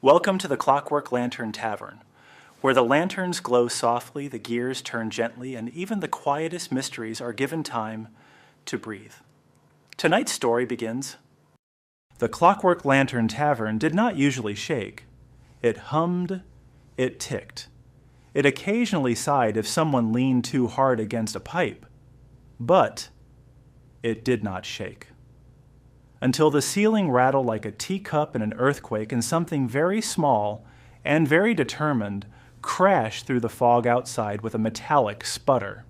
Welcome to the Clockwork Lantern Tavern, where the lanterns glow softly, the gears turn gently, and even the quietest mysteries are given time to breathe. Tonight's story begins. The Clockwork Lantern Tavern did not usually shake. It hummed, it ticked. It occasionally sighed if someone leaned too hard against a pipe. But it did not shake. Until the ceiling rattled like a teacup in an earthquake and something very small and very determined crashed through the fog outside with a metallic sputter.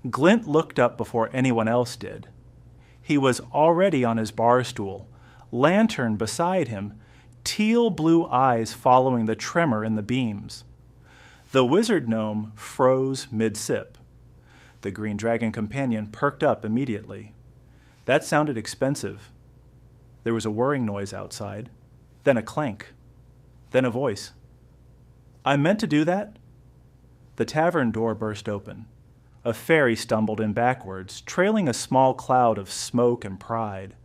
Glint looked up before anyone else did. He was already on his bar stool, lantern beside him, teal blue eyes following the tremor in the beams. The wizard gnome froze mid-sip. The green dragon companion perked up immediately. That sounded expensive. There was a whirring noise outside, then a clank, then a voice. "I meant to do that?" The tavern door burst open. A fairy stumbled in backwards, trailing a small cloud of smoke and pride.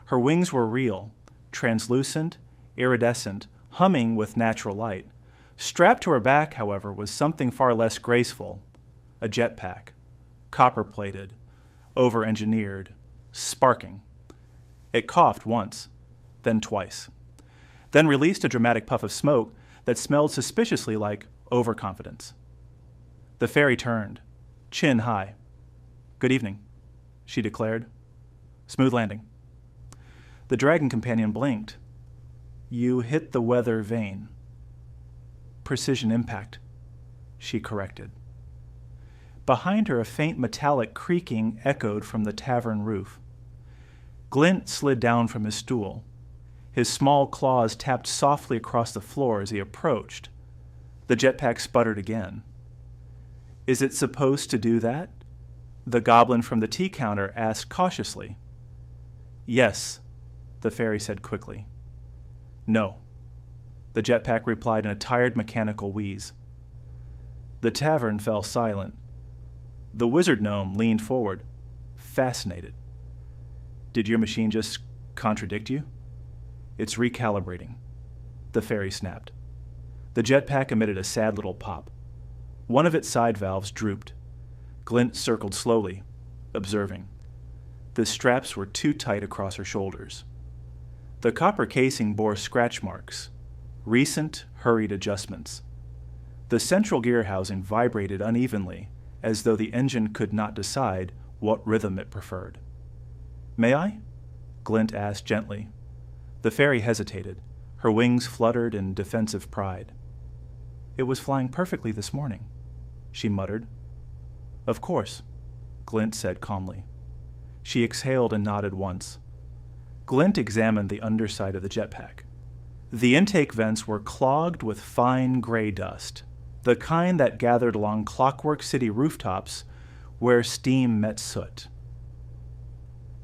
Her wings were real, translucent, iridescent, humming with natural light. Strapped to her back, however, was something far less graceful, a jetpack, copper-plated, over-engineered, sparking. It coughed once, then twice, then released a dramatic puff of smoke that smelled suspiciously like overconfidence. The fairy turned, chin high. "Good evening," she declared. "Smooth landing." The dragon companion blinked. "You hit the weather vane." "Precision impact," she corrected. Behind her, a faint metallic creaking echoed from the tavern roof. Glint slid down from his stool. His small claws tapped softly across the floor as he approached. The jetpack sputtered again. "Is it supposed to do that?" the goblin from the tea counter asked cautiously. "Yes," the fairy said quickly. "No," the jetpack replied in a tired mechanical wheeze. The tavern fell silent. The wizard gnome leaned forward, fascinated. "Did your machine just contradict you?" "It's recalibrating," the fairy snapped. The jetpack emitted a sad little pop. One of its side valves drooped. Glint circled slowly, observing. The straps were too tight across her shoulders. The copper casing bore scratch marks, recent, hurried adjustments. The central gear housing vibrated unevenly, as though the engine could not decide what rhythm it preferred. "May I?" Glint asked gently. The fairy hesitated. Her wings fluttered in defensive pride. "It was flying perfectly this morning," she muttered. "Of course," Glint said calmly. She exhaled and nodded once. Glint examined the underside of the jetpack. The intake vents were clogged with fine gray dust, the kind that gathered along Clockwork City rooftops where steam met soot.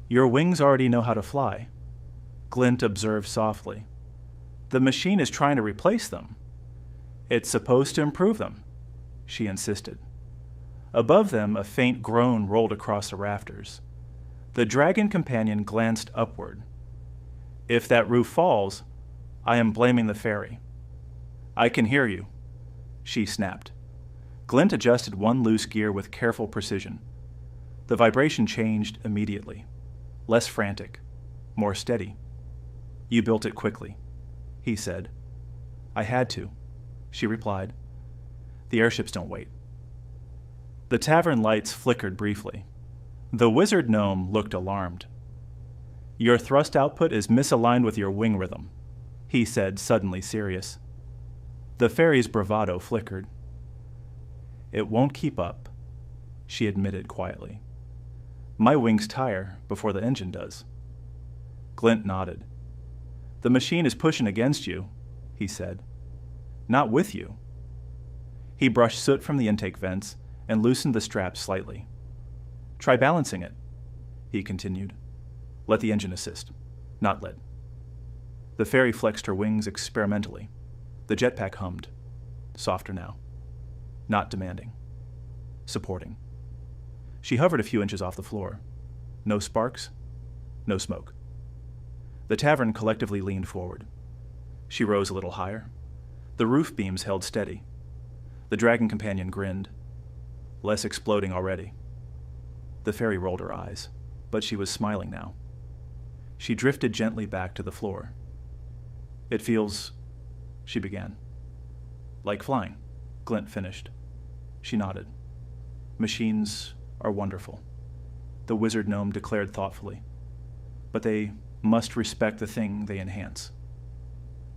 "Your wings already know how to fly," Glint observed softly. "The machine is trying to replace them." "It's supposed to improve them," she insisted. Above them, a faint groan rolled across the rafters. The dragon companion glanced upward. "If that roof falls, I am blaming the fairy." "I can hear you," she snapped. Glint adjusted one loose gear with careful precision. The vibration changed immediately. Less frantic, more steady. "You built it quickly," he said. "I had to," she replied. "The airships don't wait." The tavern lights flickered briefly. The wizard gnome looked alarmed. "Your thrust output is misaligned with your wing rhythm," he said, suddenly serious. The fairy's bravado flickered. "It won't keep up," she admitted quietly. "My wings tire before the engine does." Glint nodded. "The machine is pushing against you," he said. "Not with you." He brushed soot from the intake vents and loosened the straps slightly. "Try balancing it," he continued. "Let the engine assist, not let." The fairy flexed her wings experimentally. The jetpack hummed, softer now. Not demanding. Supporting. She hovered a few inches off the floor. No sparks, no smoke. The tavern collectively leaned forward. She rose a little higher. The roof beams held steady. The dragon companion grinned, less exploding already. The fairy rolled her eyes, but she was smiling now. She drifted gently back to the floor. It feels, she began. Like flying, Glint finished. She nodded. Machines are wonderful, the wizard gnome declared thoughtfully, but they must respect the thing they enhance.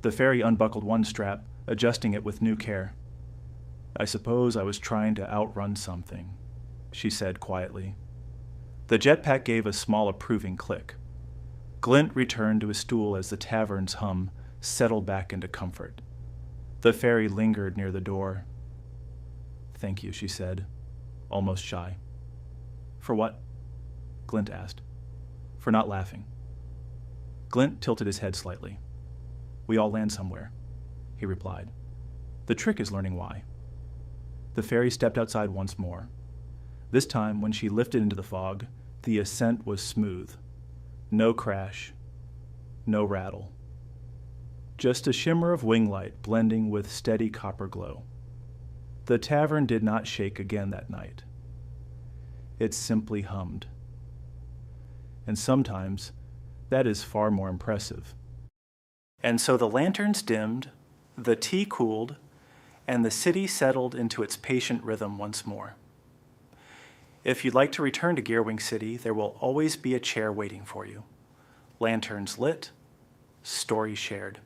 The fairy unbuckled one strap, adjusting it with new care. I suppose I was trying to outrun something, she said quietly. The jetpack gave a small approving click. Glint returned to his stool as the tavern's hum settled back into comfort. The fairy lingered near the door. Thank you, she said, almost shy. For what? Glint asked. For not laughing. Glint tilted his head slightly. We all land somewhere, he replied. The trick is learning why. The fairy stepped outside once more. This time, when she lifted into the fog, the ascent was smooth. No crash, no rattle. Just a shimmer of wing light blending with steady copper glow. The tavern did not shake again that night. It simply hummed. And sometimes, that is far more impressive. And so the lanterns dimmed, the tea cooled, and the city settled into its patient rhythm once more. If you'd like to return to Gearwing City, there will always be a chair waiting for you. Lanterns lit, stories shared.